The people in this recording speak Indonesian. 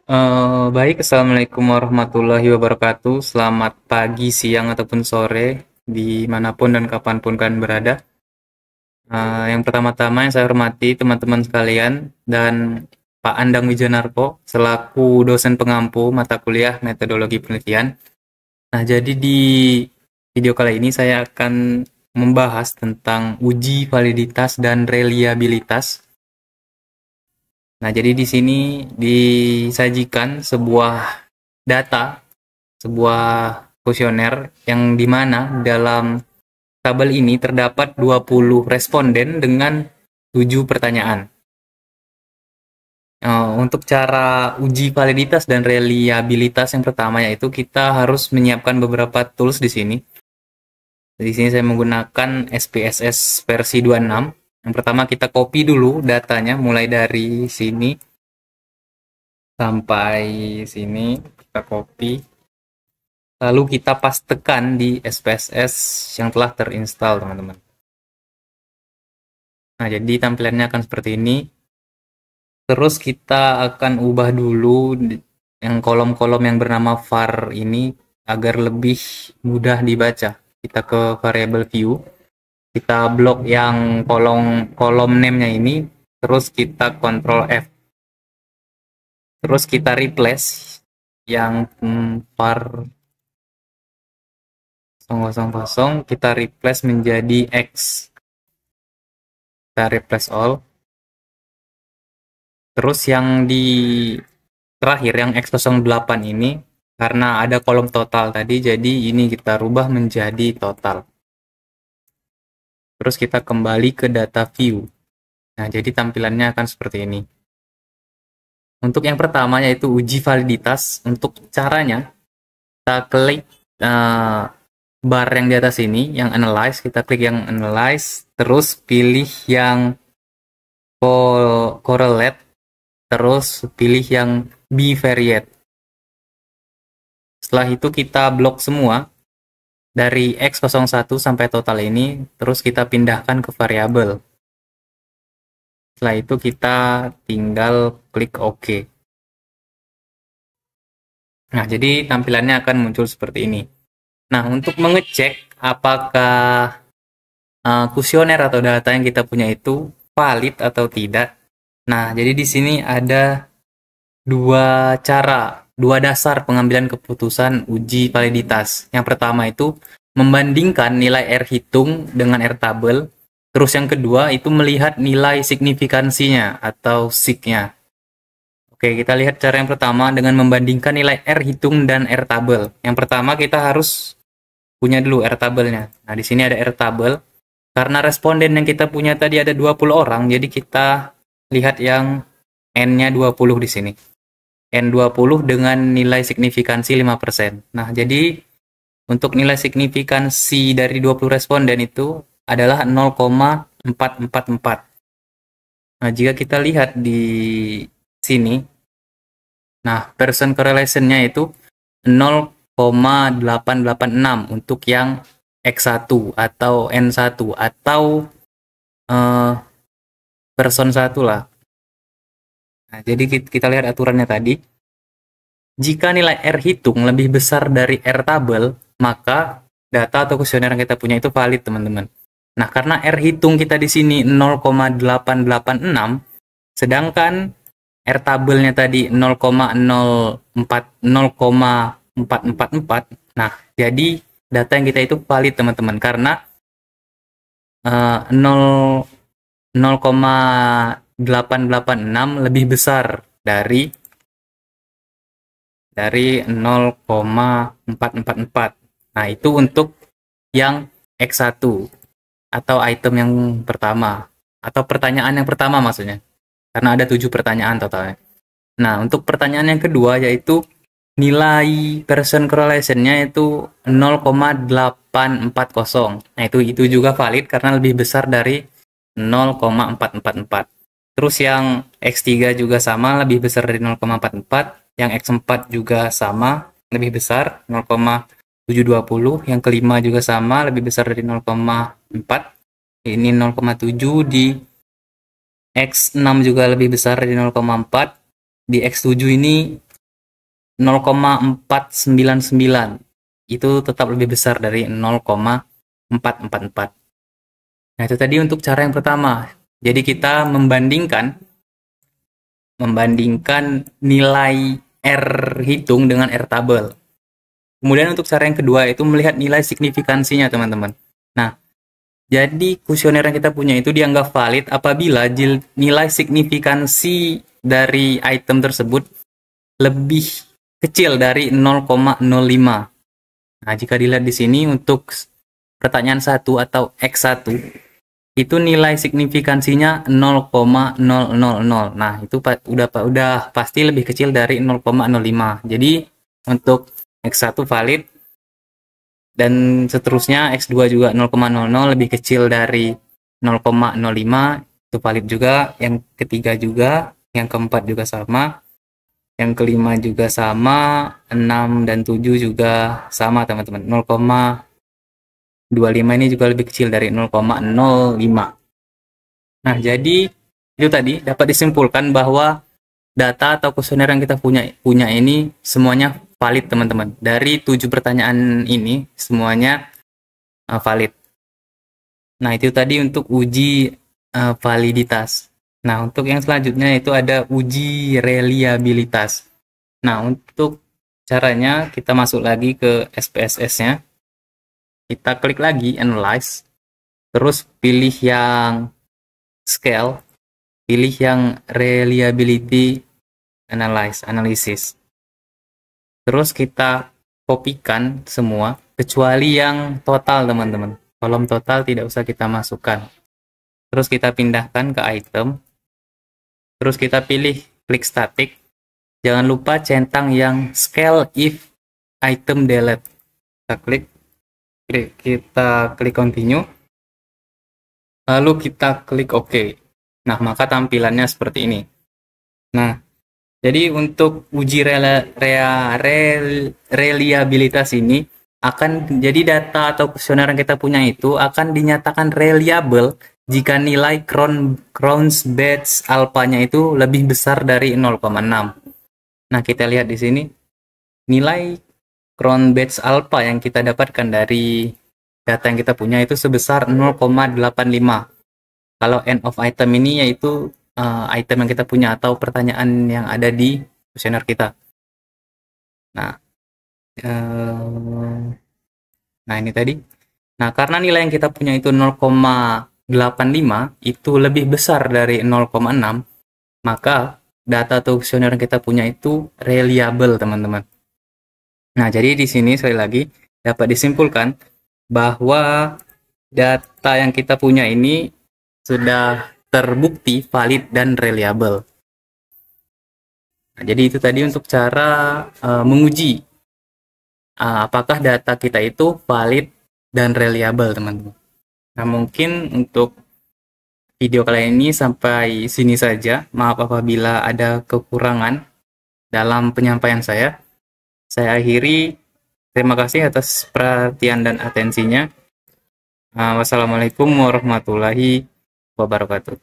Baik, Assalamualaikum warahmatullahi wabarakatuh. Selamat pagi, siang, ataupun sore, dimanapun dan kapanpun kalian berada. Yang pertama-tama yang saya hormati teman-teman sekalian dan Pak Andang Wijanarko selaku dosen pengampu mata kuliah metodologi penelitian. Nah, jadi di video kali ini saya akan membahas tentang uji validitas dan reliabilitas. Nah, jadi di sini disajikan sebuah data, sebuah kuesioner yang dimana dalam tabel ini terdapat 20 responden dengan 7 pertanyaan. Untuk cara uji validitas dan reliabilitas yang pertama yaitu kita harus menyiapkan beberapa tools di sini. Di sini saya menggunakan SPSS versi 26. Yang pertama kita copy dulu datanya mulai dari sini sampai sini, kita copy. Lalu kita pastekan di SPSS yang telah terinstall, teman-teman. Nah, jadi tampilannya akan seperti ini. Terus kita akan ubah dulu yang kolom-kolom yang bernama var ini agar lebih mudah dibaca. Kita ke variable view. Kita blok yang kolom name-nya ini, terus kita Ctrl F. Terus kita replace yang var 000, kita replace menjadi X. Kita replace all. Terus yang di terakhir yang X08 ini karena ada kolom total tadi, jadi ini kita rubah menjadi total. Terus kita kembali ke data view. Nah, jadi tampilannya akan seperti ini. Untuk yang pertama yaitu uji validitas. Untuk caranya kita klik bar yang di atas ini, yang analyze, kita klik yang analyze, terus pilih yang correlate, terus pilih yang bivariate. Setelah itu kita blok semua dari X01 sampai total ini, terus kita pindahkan ke variabel. Setelah itu kita tinggal klik OK. Nah, jadi tampilannya akan muncul seperti ini. Nah, untuk mengecek apakah kuesioner atau data yang kita punya itu valid atau tidak. Nah, jadi di sini ada dua cara, dua dasar pengambilan keputusan uji validitas. Yang pertama itu membandingkan nilai R hitung dengan R tabel. Terus yang kedua itu melihat nilai signifikansinya atau sig-nya. Oke, kita lihat cara yang pertama dengan membandingkan nilai R hitung dan R tabel. Yang pertama kita harus punya dulu R tabelnya. Nah, di sini ada R tabel. Karena responden yang kita punya tadi ada 20 orang, jadi kita lihat yang N-nya 20 di sini. N20 dengan nilai signifikansi 5%. Nah, jadi untuk nilai signifikansi dari 20 responden itu adalah 0,444. Nah, jika kita lihat di sini, nah, Pearson correlation-nya itu 0,886 untuk yang X1 atau N1 atau Pearson 1 lah. Nah, jadi kita lihat aturannya tadi. Jika nilai R hitung lebih besar dari R tabel, maka data atau kuesioner yang kita punya itu valid, teman-teman. Nah, karena R hitung kita di sini 0,886, sedangkan R tabelnya tadi 0,444. Nah, jadi data yang kita itu valid, teman-teman, karena 0,886 lebih besar dari 0,444. Nah, itu untuk yang X1 atau item yang pertama atau pertanyaan yang pertama maksudnya. Karena ada 7 pertanyaan totalnya. Nah, untuk pertanyaan yang kedua yaitu nilai Pearson correlation-nya itu 0,840. Nah, itu juga valid karena lebih besar dari 0,444. Terus yang X3 juga sama, lebih besar dari 0,44. Yang X4 juga sama, lebih besar 0,720. Yang kelima juga sama, lebih besar dari 0,4. Ini 0,7. Di X6 juga lebih besar dari 0,4. Di X7 ini 0,499. Itu tetap lebih besar dari 0,444. Nah, itu tadi untuk cara yang pertama. Jadi kita membandingkan nilai R hitung dengan R tabel. Kemudian untuk cara yang kedua itu melihat nilai signifikansinya, teman-teman. Nah, jadi kuesioner yang kita punya itu dianggap valid apabila nilai signifikansi dari item tersebut lebih kecil dari 0,05. Nah, jika dilihat di sini untuk pertanyaan 1 atau X1 itu nilai signifikansinya 0,000. Nah, itu udah pasti lebih kecil dari 0,05. Jadi untuk X1 valid dan seterusnya X2 juga 0,00 lebih kecil dari 0,05 itu valid juga. Yang ketiga juga, yang keempat juga sama. Yang kelima juga sama, 6 dan 7 juga sama, teman-teman. 0,25 ini juga lebih kecil dari 0,05. Nah, jadi itu tadi dapat disimpulkan bahwa data atau kuesioner yang kita punya ini semuanya valid, teman-teman. Dari 7 pertanyaan ini semuanya valid. Nah, itu tadi untuk uji validitas. Nah, untuk yang selanjutnya itu ada uji reliabilitas. Nah, untuk caranya kita masuk lagi ke SPSS-nya. Kita klik lagi Analyze. Terus pilih yang Scale. Pilih yang Reliability Analysis. Terus kita kopikan semua, kecuali yang total, teman-teman. Kolom total tidak usah kita masukkan. Terus kita pindahkan ke item. Terus kita pilih klik static. Jangan lupa centang yang scale if item delete. Kita klik continue. Lalu kita klik OK. Nah, maka tampilannya seperti ini. Nah, jadi untuk uji reliabilitas ini jadi data atau kuesioner yang kita punya itu akan dinyatakan reliable jika nilai Cron-Betz alpha-nya itu lebih besar dari 0,6. Nah, kita lihat di sini nilai Cron-Betz alpha yang kita dapatkan dari data yang kita punya itu sebesar 0,85. Kalau end of item ini yaitu item yang kita punya atau pertanyaan yang ada di kuesioner kita. Nah, ini tadi. Nah, karena nilai yang kita punya itu 0,85 itu lebih besar dari 0,6, maka data atau kuesioner yang kita punya itu reliable, teman-teman. Nah, jadi di sini sekali lagi dapat disimpulkan bahwa data yang kita punya ini sudah terbukti valid dan reliable. Nah, jadi itu tadi untuk cara menguji apakah data kita itu valid dan reliable, teman-teman. Nah, mungkin untuk video kali ini sampai sini saja. Maaf apabila ada kekurangan dalam penyampaian saya. Saya akhiri. Terima kasih atas perhatian dan atensinya. Wassalamualaikum warahmatullahi wabarakatuh.